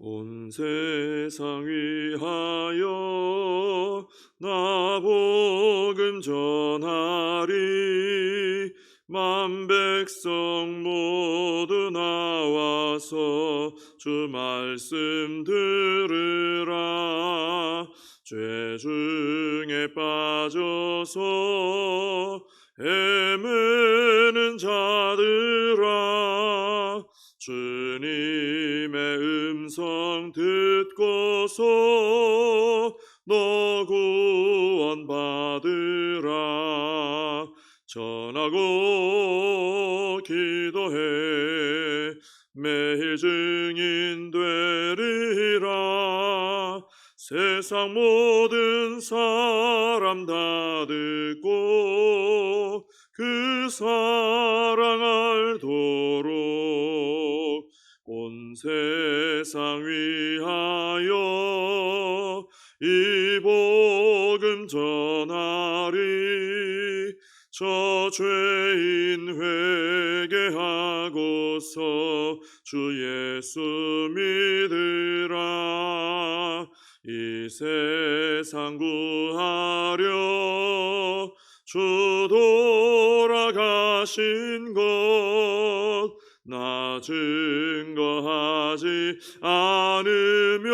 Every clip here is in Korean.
온 세상 위하여 나 복음 전하리. 만 백성 모두 나와서 주 말씀 들으라. 죄 중에 빠져서 헤매는 자들아, 주님의 음성 듣고서 너 구원 받으라. 전하고 기도해 매일 증인 되리라. 세상 모든 사람 다 듣고 그 사랑 알도록 온 세상 위하여 이 복음 전하리. 저 죄인 회개하고서 주 예수 믿으라. 이 세상 구하려 주 돌아가신 것 나 증거하지 않으면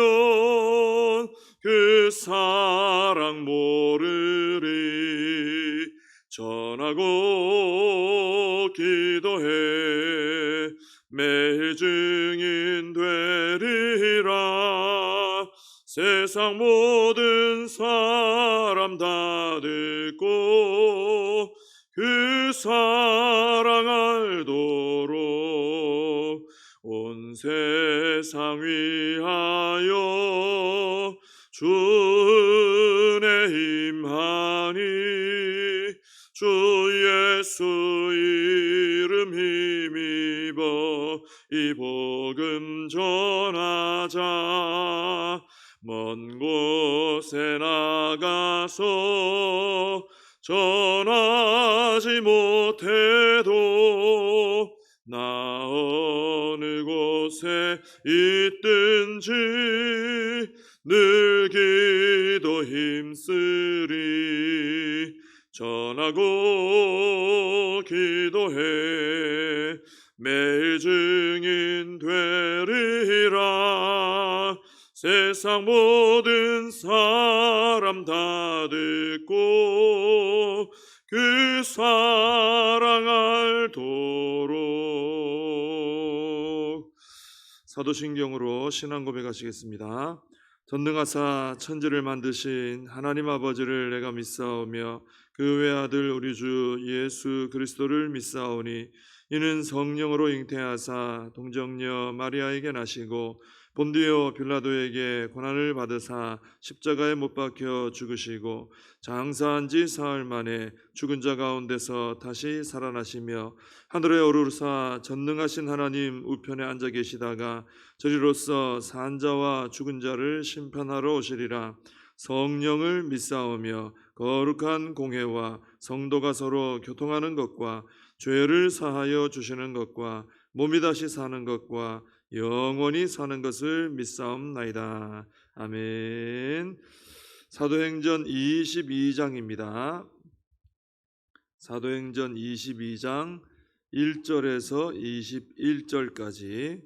그 사랑 모르리. 전하고 기도해 매일 증인 되리라. 세상 모든 사람 다 듣고 그 사랑 알도록 온 세상 위하여 주 은혜 임하니. 주 예수 이름 힘입어 이 복음 전하자. 먼 곳에 나가서 전하지 못해도 나 어느 곳에 있든지 늘 기도 힘쓰리. 전하고 기도해 매일 증인 되리라. 세상 모든 사람 다 듣고 그 사랑 알도록. 사도신경으로 신앙 고백하시겠습니다. 전능하사 천지를 만드신 하나님 아버지를 내가 믿사오며 그 외아들 우리 주 예수 그리스도를 믿사오니 이는 성령으로 잉태하사 동정녀 마리아에게 나시고 본디오 빌라도에게 고난을 받으사 십자가에 못 박혀 죽으시고 장사한 지 사흘 만에 죽은 자 가운데서 다시 살아나시며 하늘에 오르사 전능하신 하나님 우편에 앉아 계시다가 저리로서 산 자와 죽은 자를 심판하러 오시리라. 성령을 믿사오며 거룩한 공회와 성도가 서로 교통하는 것과 죄를 사하여 주시는 것과 몸이 다시 사는 것과 영원히 사는 것을 믿사옵나이다. 아멘. 사도행전 22장입니다. 사도행전 22장 1절에서 21절까지.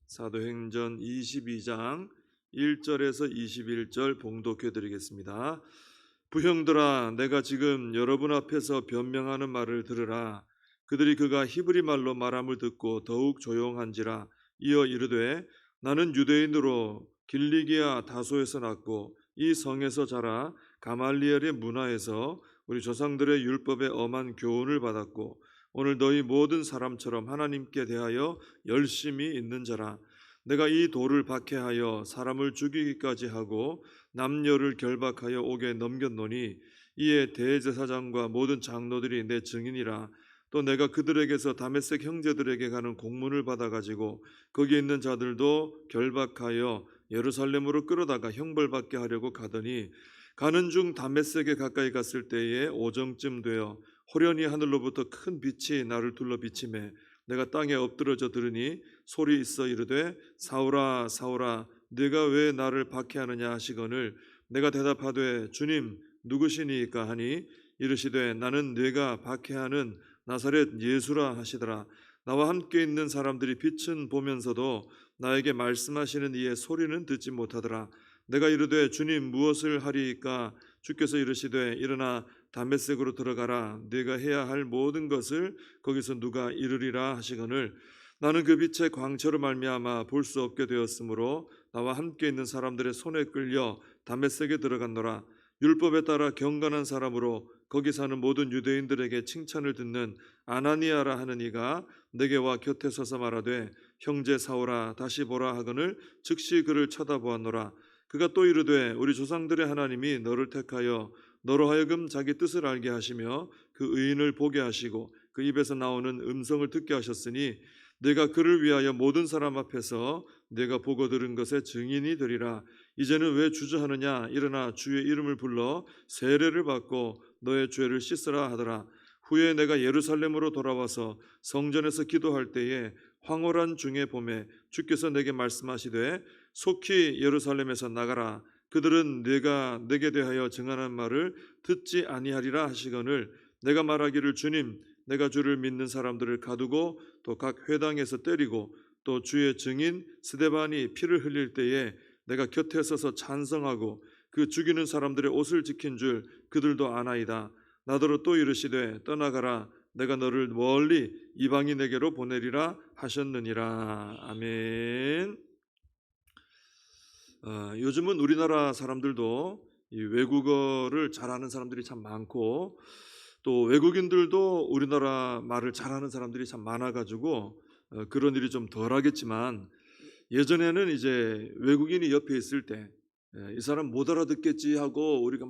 사도행전 22장 1절에서 21절 봉독해 드리겠습니다. 부형들아, 내가 지금 여러분 앞에서 변명하는 말을 들으라. 그들이 그가 히브리 말로 말함을 듣고 더욱 조용한지라. 이어 이르되 나는 유대인으로 길리기아 다소에서 났고 이 성에서 자라 가말리엘의 문화에서 우리 조상들의 율법에 엄한 교훈을 받았고 오늘 너희 모든 사람처럼 하나님께 대하여 열심히 있는 자라. 내가 이 돌을 박해하여 사람을 죽이기까지 하고 남녀를 결박하여 옥에 넘겼노니 이에 대제사장과 모든 장로들이 내 증인이라. 또 내가 그들에게서 다메섹 형제들에게 가는 공문을 받아가지고 거기 있는 자들도 결박하여 예루살렘으로 끌어다가 형벌받게 하려고 가더니 가는 중 다메섹에 가까이 갔을 때에 오정쯤 되어 호련히 하늘로부터 큰 빛이 나를 둘러 비치매 내가 땅에 엎드러져 들으니 소리 있어 이르되 사울아 사울아 네가 왜 나를 박해하느냐 하시거늘 내가 대답하되 주님 누구시니까 하니 이르시되 나는 네가 박해하는 나사렛 예수라 하시더라. 나와 함께 있는 사람들이 빛은 보면서도 나에게 말씀하시는 이의 소리는 듣지 못하더라. 내가 이르되 주님 무엇을 하리이까? 주께서 이르시되 일어나 다메섹으로 들어가라. 네가 해야 할 모든 것을 거기서 누가 이르리라 하시거늘 나는 그 빛의 광채로 말미암아 볼 수 없게 되었으므로 나와 함께 있는 사람들의 손에 끌려 다메섹에 들어갔노라. 율법에 따라 경건한 사람으로 거기 사는 모든 유대인들에게 칭찬을 듣는 아나니아라 하는 이가 내게 와 곁에 서서 말하되 형제 사울아 다시 보라 하거늘 즉시 그를 쳐다보았노라. 그가 또 이르되 우리 조상들의 하나님이 너를 택하여 너로 하여금 자기 뜻을 알게 하시며 그 의인을 보게 하시고 그 입에서 나오는 음성을 듣게 하셨으니 내가 그를 위하여 모든 사람 앞에서 내가 보고 들은 것의 증인이 되리라. 이제는 왜 주저하느냐? 일어나 주의 이름을 불러 세례를 받고 너의 죄를 씻으라 하더라. 후에 내가 예루살렘으로 돌아와서 성전에서 기도할 때에 황홀한 중에 봄에 주께서 내게 말씀하시되 속히 예루살렘에서 나가라. 그들은 내가 내게 대하여 증언한 말을 듣지 아니하리라 하시거늘 내가 말하기를 주님 내가 주를 믿는 사람들을 가두고 또 각 회당에서 때리고 또 주의 증인 스데반이 피를 흘릴 때에 내가 곁에 서서 찬성하고 그 죽이는 사람들의 옷을 지킨 줄 그들도 아나이다. 나더러 또 이르시되 떠나가라. 내가 너를 멀리 이방인에게로 보내리라 하셨느니라. 아멘. 요즘은 우리나라 사람들도 이 외국어를 잘하는 사람들이 참 많고 또 외국인들도 우리나라 말을 잘하는 사람들이 참 많아가지고 그런 일이 좀 덜하겠지만 예전에는 이제 외국인이 옆에 있을 때 이 사람 못 알아듣겠지 하고 우리가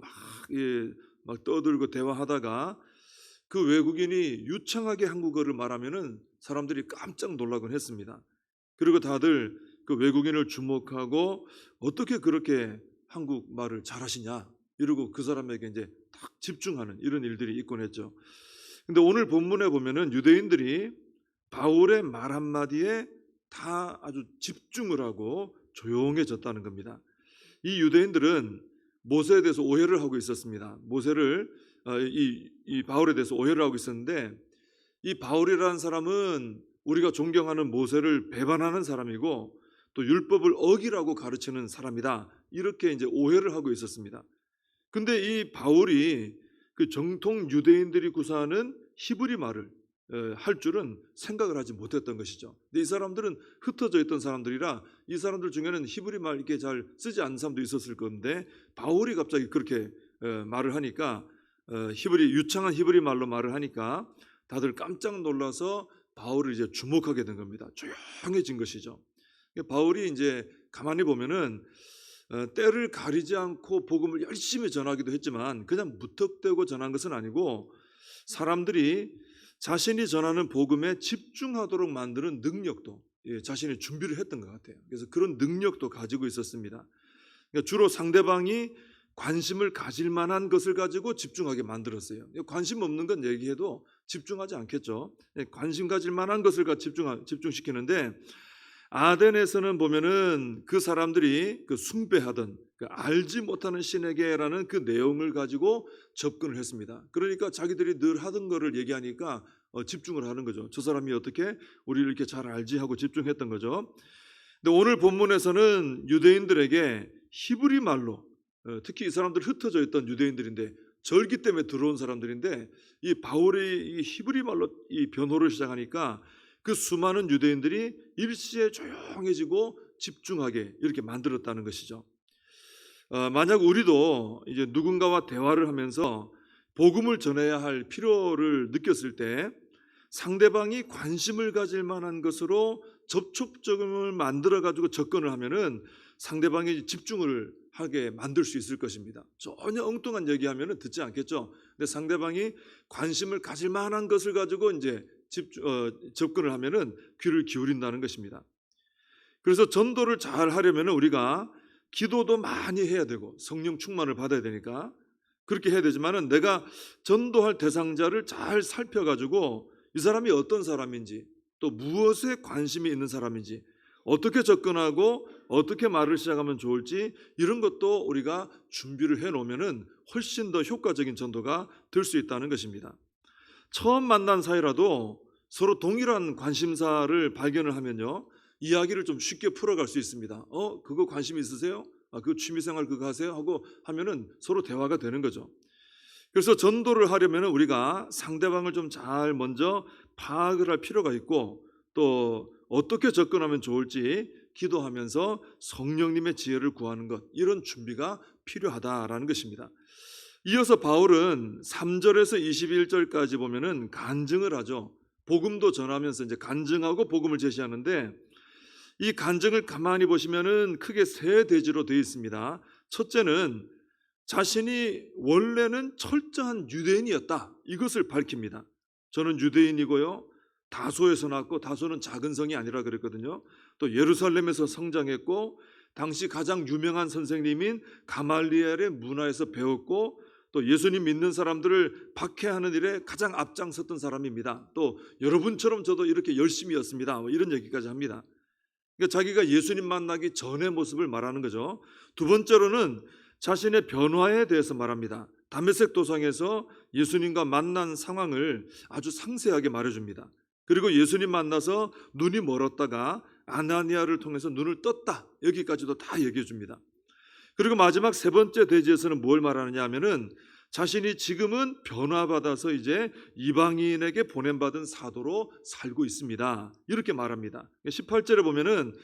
막 떠들고 대화하다가 그 외국인이 유창하게 한국어를 말하면은 사람들이 깜짝 놀라곤 했습니다. 그리고 다들 그 외국인을 주목하고 어떻게 그렇게 한국말을 잘하시냐 이러고 그 사람에게 이제 딱 집중하는 이런 일들이 있곤 했죠. 근데 오늘 본문에 보면은 유대인들이 바울의 말 한마디에 다 아주 집중을 하고 조용해졌다는 겁니다. 이 유대인들은 모세에 대해서 오해를 하고 있었습니다. 모세를 이 바울에 대해서 오해를 하고 있었는데 이 바울이라는 사람은 우리가 존경하는 모세를 배반하는 사람이고 또 율법을 어기라고 가르치는 사람이다. 이렇게 이제 오해를 하고 있었습니다. 근데 이 바울이 그 정통 유대인들이 구사하는 히브리 말을 할 줄은 생각을 하지 못했던 것이죠. 근데 이 사람들은 흩어져 있던 사람들이라 이 사람들 중에는 히브리 말 이렇게 잘 쓰지 않는 사람도 있었을 건데 바울이 갑자기 그렇게 말을 하니까 유창한 히브리 말로 말을 하니까 다들 깜짝 놀라서 바울을 이제 주목하게 된 겁니다. 조용해진 것이죠. 바울이 이제 가만히 보면은 때를 가리지 않고 복음을 열심히 전하기도 했지만 그냥 무턱대고 전한 것은 아니고 사람들이 자신이 전하는 복음에 집중하도록 만드는 능력도 자신이 준비를 했던 것 같아요. 그래서 그런 능력도 가지고 있었습니다. 그러니까 주로 상대방이 관심을 가질 만한 것을 가지고 집중하게 만들었어요. 관심 없는 건 얘기해도 집중하지 않겠죠. 관심 가질 만한 것을 집중시키는데 아덴에서는 보면은 그 사람들이 그 숭배하던 알지 못하는 신에게라는 그 내용을 가지고 접근을 했습니다. 그러니까 자기들이 늘 하던 거를 얘기하니까 집중을 하는 거죠. 저 사람이 어떻게 우리를 이렇게 잘 알지 하고 집중했던 거죠. 근데 오늘 본문에서는 유대인들에게 히브리 말로 특히 이 사람들 흩어져 있던 유대인들인데 절기 때문에 들어온 사람들인데 이 바울이 이 히브리 말로 이 변호를 시작하니까 그 수많은 유대인들이 일시에 조용해지고 집중하게 이렇게 만들었다는 것이죠. 만약 우리도 이제 누군가와 대화를 하면서 복음을 전해야 할 필요를 느꼈을 때 상대방이 관심을 가질 만한 것으로 접촉점을 만들어 가지고 접근을 하면은 상대방이 집중을 하게 만들 수 있을 것입니다. 전혀 엉뚱한 얘기하면은 듣지 않겠죠. 근데 상대방이 관심을 가질 만한 것을 가지고 이제 접근을 하면은 귀를 기울인다는 것입니다. 그래서 전도를 잘 하려면은 우리가 기도도 많이 해야 되고 성령 충만을 받아야 되니까 그렇게 해야 되지만은 내가 전도할 대상자를 잘 살펴가지고 이 사람이 어떤 사람인지 또 무엇에 관심이 있는 사람인지, 어떻게 접근하고 어떻게 말을 시작하면 좋을지 이런 것도 우리가 준비를 해놓으면 훨씬 더 효과적인 전도가 될 수 있다는 것입니다. 처음 만난 사이라도 서로 동일한 관심사를 발견을 하면요, 이야기를 좀 쉽게 풀어갈 수 있습니다. 그거 관심 있으세요? 그 취미생활 그거 하세요? 하고 하면은 서로 대화가 되는 거죠. 그래서 전도를 하려면 우리가 상대방을 좀 잘 먼저 파악을 할 필요가 있고, 또 어떻게 접근하면 좋을지 기도하면서 성령님의 지혜를 구하는 것, 이런 준비가 필요하다라는 것입니다. 이어서 바울은 3절에서 21절까지 보면은 간증을 하죠. 복음도 전하면서 이제 간증하고 복음을 제시하는데, 이 간증을 가만히 보시면은 크게 세 대지로 되어 있습니다. 첫째는 자신이 원래는 철저한 유대인이었다, 이것을 밝힙니다. 저는 유대인이고요, 다소에서 났고, 다소는 작은 성이 아니라 그랬거든요. 또 예루살렘에서 성장했고, 당시 가장 유명한 선생님인 가말리엘의 문화에서 배웠고, 또 예수님 믿는 사람들을 박해하는 일에 가장 앞장섰던 사람입니다. 또 여러분처럼 저도 이렇게 열심히였습니다, 이런 얘기까지 합니다. 그러니까 자기가 예수님 만나기 전의 모습을 말하는 거죠. 두 번째로는 자신의 변화에 대해서 말합니다. 다메섹 도상에서 예수님과 만난 상황을 아주 상세하게 말해줍니다. 그리고 예수님 만나서 눈이 멀었다가 아나니아를 통해서 눈을 떴다, 여기까지도 다 얘기해 줍니다. 그리고 마지막 세 번째 대지에서는 뭘 말하느냐 하면은 자신이 지금은 변화받아서 이제 이방인에게 보냄받은 사도로 살고 있습니다, 이렇게 말합니다. 18절에 보면은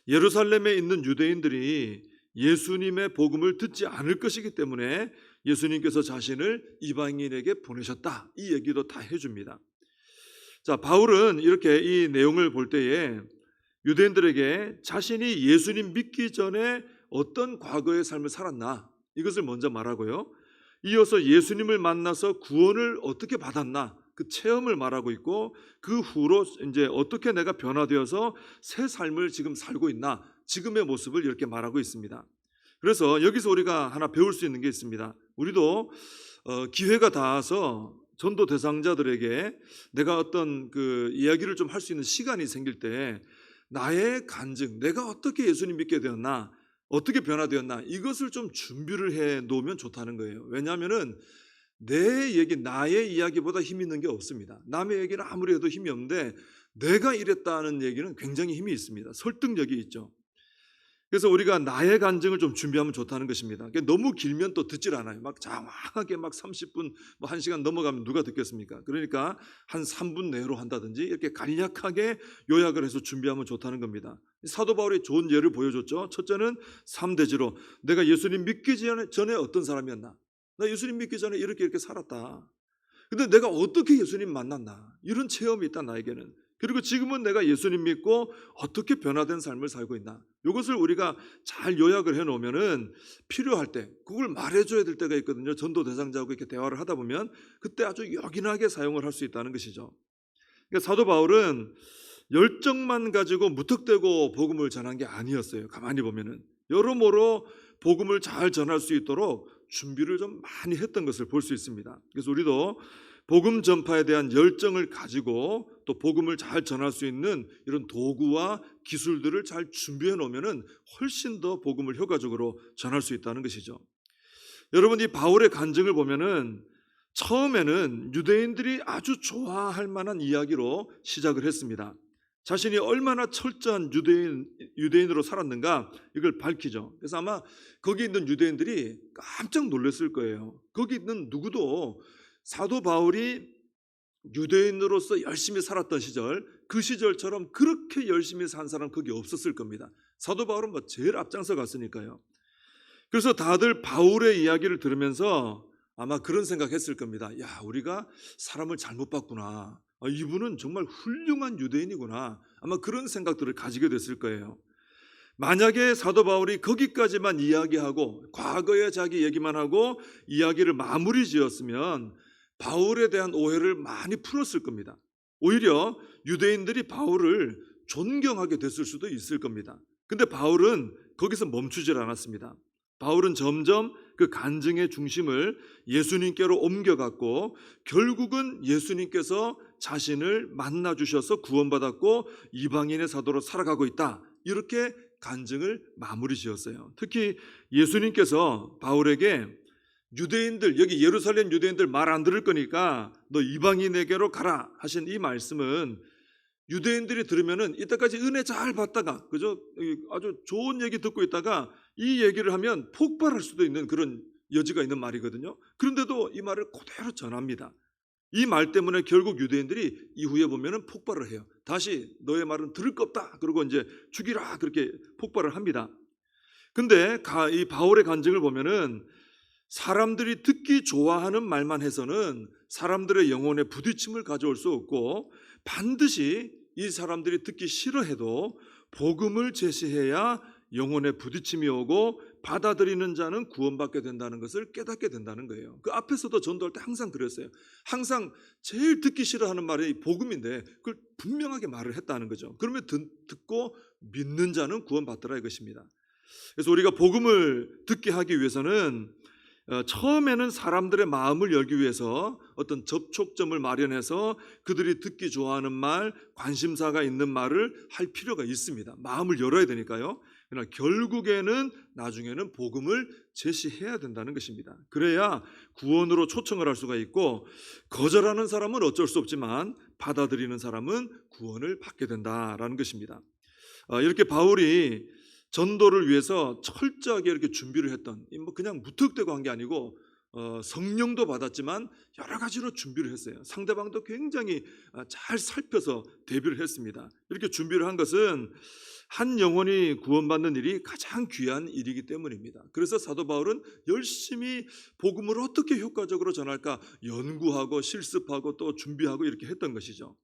예루살렘에 있는 유대인들이 예수님의 복음을 듣지 않을 것이기 때문에 예수님께서 자신을 이방인에게 보내셨다, 이 얘기도 다 해줍니다. 자, 바울은 이렇게 이 내용을 볼 때에 유대인들에게 자신이 예수님 믿기 전에 어떤 과거의 삶을 살았나, 이것을 먼저 말하고요, 이어서 예수님을 만나서 구원을 어떻게 받았나, 그 체험을 말하고 있고, 그 후로 이제 어떻게 내가 변화되어서 새 삶을 지금 살고 있나, 지금의 모습을 이렇게 말하고 있습니다. 그래서 여기서 우리가 하나 배울 수 있는 게 있습니다. 우리도 기회가 닿아서 전도 대상자들에게 내가 어떤 그 이야기를 좀 할 수 있는 시간이 생길 때 나의 간증, 내가 어떻게 예수님 믿게 되었나, 어떻게 변화되었나, 이것을 좀 준비를 해 놓으면 좋다는 거예요. 왜냐하면은 내 얘기, 나의 이야기보다 힘 있는 게 없습니다. 남의 얘기는 아무리 해도 힘이 없는데 내가 이랬다는 얘기는 굉장히 힘이 있습니다. 설득력이 있죠. 그래서 우리가 나의 간증을 좀 준비하면 좋다는 것입니다. 너무 길면 또 듣질 않아요. 막 장황하게 막 30분, 뭐 1시간 넘어가면 누가 듣겠습니까? 그러니까 한 3분 내로 한다든지 이렇게 간략하게 요약을 해서 준비하면 좋다는 겁니다. 사도 바울이 좋은 예를 보여줬죠. 첫째는 3대지로 내가 예수님 믿기 전에 어떤 사람이었나? 나 예수님 믿기 전에 이렇게 살았다. 근데 내가 어떻게 예수님 만났나? 이런 체험이 있다, 나에게는. 그리고 지금은 내가 예수님 믿고 어떻게 변화된 삶을 살고 있나, 이것을 우리가 잘 요약을 해놓으면은 필요할 때 그걸 말해줘야 될 때가 있거든요. 전도 대상자하고 이렇게 대화를 하다 보면 그때 아주 요긴하게 사용을 할 수 있다는 것이죠. 그러니까 사도 바울은 열정만 가지고 무턱대고 복음을 전한 게 아니었어요. 가만히 보면은 여러모로 복음을 잘 전할 수 있도록 준비를 좀 많이 했던 것을 볼 수 있습니다. 그래서 우리도 복음 전파에 대한 열정을 가지고 또 복음을 잘 전할 수 있는 이런 도구와 기술들을 잘 준비해 놓으면 훨씬 더 복음을 효과적으로 전할 수 있다는 것이죠. 여러분, 이 바울의 간증을 보면은 처음에는 유대인들이 아주 좋아할 만한 이야기로 시작을 했습니다. 자신이 얼마나 철저한 유대인으로 살았는가, 이걸 밝히죠. 그래서 아마 거기 있는 유대인들이 깜짝 놀랐을 거예요. 거기 있는 누구도 사도 바울이 유대인으로서 열심히 살았던 시절, 그 시절처럼 그렇게 열심히 산 사람 거기 없었을 겁니다. 사도 바울은 뭐 제일 앞장서 갔으니까요. 그래서 다들 바울의 이야기를 들으면서 아마 그런 생각했을 겁니다. 야, 우리가 사람을 잘못 봤구나. 이분은 정말 훌륭한 유대인이구나. 아마 그런 생각들을 가지게 됐을 거예요. 만약에 사도 바울이 거기까지만 이야기하고 과거의 자기 얘기만 하고 이야기를 마무리 지었으면 바울에 대한 오해를 많이 풀었을 겁니다. 오히려 유대인들이 바울을 존경하게 됐을 수도 있을 겁니다. 근데 바울은 거기서 멈추질 않았습니다. 바울은 점점 그 간증의 중심을 예수님께로 옮겨갔고 결국은 예수님께서 자신을 만나 주셔서 구원받았고 이방인의 사도로 살아가고 있다. 이렇게 간증을 마무리 지었어요. 특히 예수님께서 바울에게 유대인들, 여기 예루살렘 유대인들 말 안 들을 거니까 너 이방인에게로 가라 하신 이 말씀은 유대인들이 들으면은 이때까지 은혜 잘 받다가 그죠? 아주 좋은 얘기 듣고 있다가 이 얘기를 하면 폭발할 수도 있는 그런 여지가 있는 말이거든요. 그런데도 이 말을 그대로 전합니다. 이 말 때문에 결국 유대인들이 이후에 보면은 폭발을 해요. 다시 너의 말은 들을 거 없다. 그러고 이제 죽이라 그렇게 폭발을 합니다. 근데 이 바울의 간증을 보면은 사람들이 듣기 좋아하는 말만 해서는 사람들의 영혼에 부딪힘을 가져올 수 없고 반드시 이 사람들이 듣기 싫어해도 복음을 제시해야 영혼에 부딪힘이 오고 받아들이는 자는 구원받게 된다는 것을 깨닫게 된다는 거예요. 그 앞에서도 전도할 때 항상 그랬어요. 항상 제일 듣기 싫어하는 말이 복음인데 그걸 분명하게 말을 했다는 거죠. 그러면 듣고 믿는 자는 구원받더라 이것입니다. 그래서 우리가 복음을 듣게 하기 위해서는 처음에는 사람들의 마음을 열기 위해서 어떤 접촉점을 마련해서 그들이 듣기 좋아하는 말, 관심사가 있는 말을 할 필요가 있습니다. 마음을 열어야 되니까요. 그러나 결국에는 나중에는 복음을 제시해야 된다는 것입니다. 그래야 구원으로 초청을 할 수가 있고 거절하는 사람은 어쩔 수 없지만 받아들이는 사람은 구원을 받게 된다라는 것입니다. 이렇게 바울이 전도를 위해서 철저하게 이렇게 준비를 했던, 뭐 그냥 무턱대고 한 게 아니고 성령도 받았지만 여러 가지로 준비를 했어요. 상대방도 굉장히 잘 살펴서 대비를 했습니다. 이렇게 준비를 한 것은 한 영혼이 구원받는 일이 가장 귀한 일이기 때문입니다. 그래서 사도 바울은 열심히 복음을 어떻게 효과적으로 전할까 연구하고 실습하고 또 준비하고 이렇게 했던 것이죠.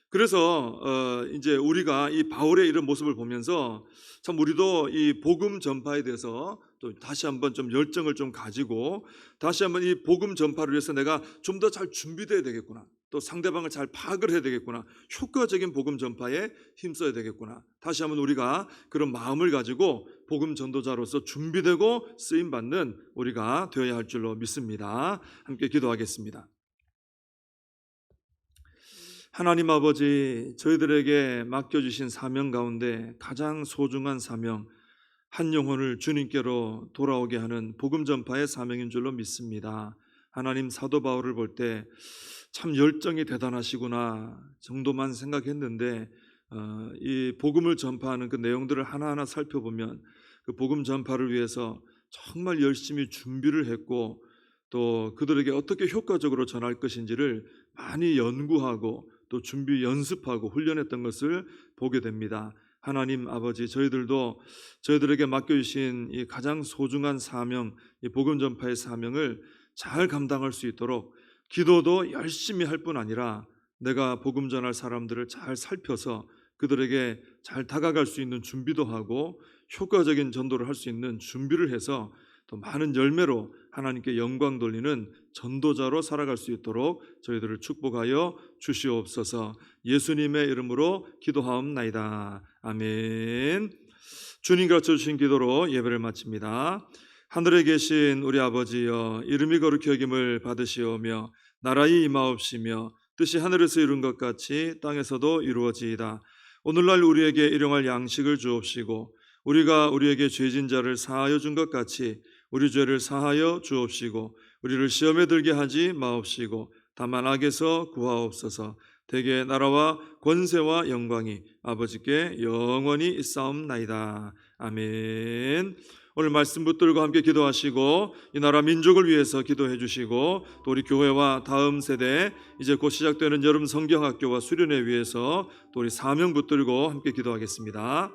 그래서 이제 우리가 이 바울의 이런 모습을 보면서 참 우리도 이 복음 전파에 대해서 또 다시 한번 좀 열정을 좀 가지고 다시 한번 이 복음 전파를 위해서 내가 좀 더 잘 준비돼야 되겠구나. 또 상대방을 잘 파악을 해야 되겠구나. 효과적인 복음 전파에 힘써야 되겠구나. 다시 한번 우리가 그런 마음을 가지고 복음 전도자로서 준비되고 쓰임 받는 우리가 되어야 할 줄로 믿습니다. 함께 기도하겠습니다. 하나님 아버지, 저희들에게 맡겨주신 사명 가운데 가장 소중한 사명, 한 영혼을 주님께로 돌아오게 하는 복음 전파의 사명인 줄로 믿습니다. 하나님, 사도 바울을 볼 때 참 열정이 대단하시구나 정도만 생각했는데 이 복음을 전파하는 그 내용들을 하나하나 살펴보면 그 복음 전파를 위해서 정말 열심히 준비를 했고 또 그들에게 어떻게 효과적으로 전할 것인지를 많이 연구하고 또 준비 연습하고 훈련했던 것을 보게 됩니다. 하나님 아버지, 저희들도 저희들에게 맡겨주신 이 가장 소중한 사명, 이 복음 전파의 사명을 잘 감당할 수 있도록 기도도 열심히 할 뿐 아니라 내가 복음 전할 사람들을 잘 살펴서 그들에게 잘 다가갈 수 있는 준비도 하고 효과적인 전도를 할 수 있는 준비를 해서 또 많은 열매로 하나님께 영광 돌리는 전도자로 살아갈 수 있도록 저희들을 축복하여 주시옵소서. 예수님의 이름으로 기도하옵나이다. 아멘. 주님 가르쳐주신 기도로 예배를 마칩니다. 하늘에 계신 우리 아버지여, 이름이 거룩히 여김을 받으시오며 나라의 임하옵시며 뜻이 하늘에서 이룬 것 같이 땅에서도 이루어지이다. 오늘날 우리에게 일용할 양식을 주옵시고 우리가 우리에게 죄진 자를 사하여 준 것 같이 우리 죄를 사하여 주옵시고 우리를 시험에 들게 하지 마옵시고 다만 악에서 구하옵소서. 대개 나라와 권세와 영광이 아버지께 영원히 있사옵나이다. 아멘. 오늘 말씀 붙들고 함께 기도하시고 이 나라 민족을 위해서 기도해 주시고 또 우리 교회와 다음 세대 이제 곧 시작되는 여름 성경학교와 수련회 위해서 또 우리 사명 붙들고 함께 기도하겠습니다.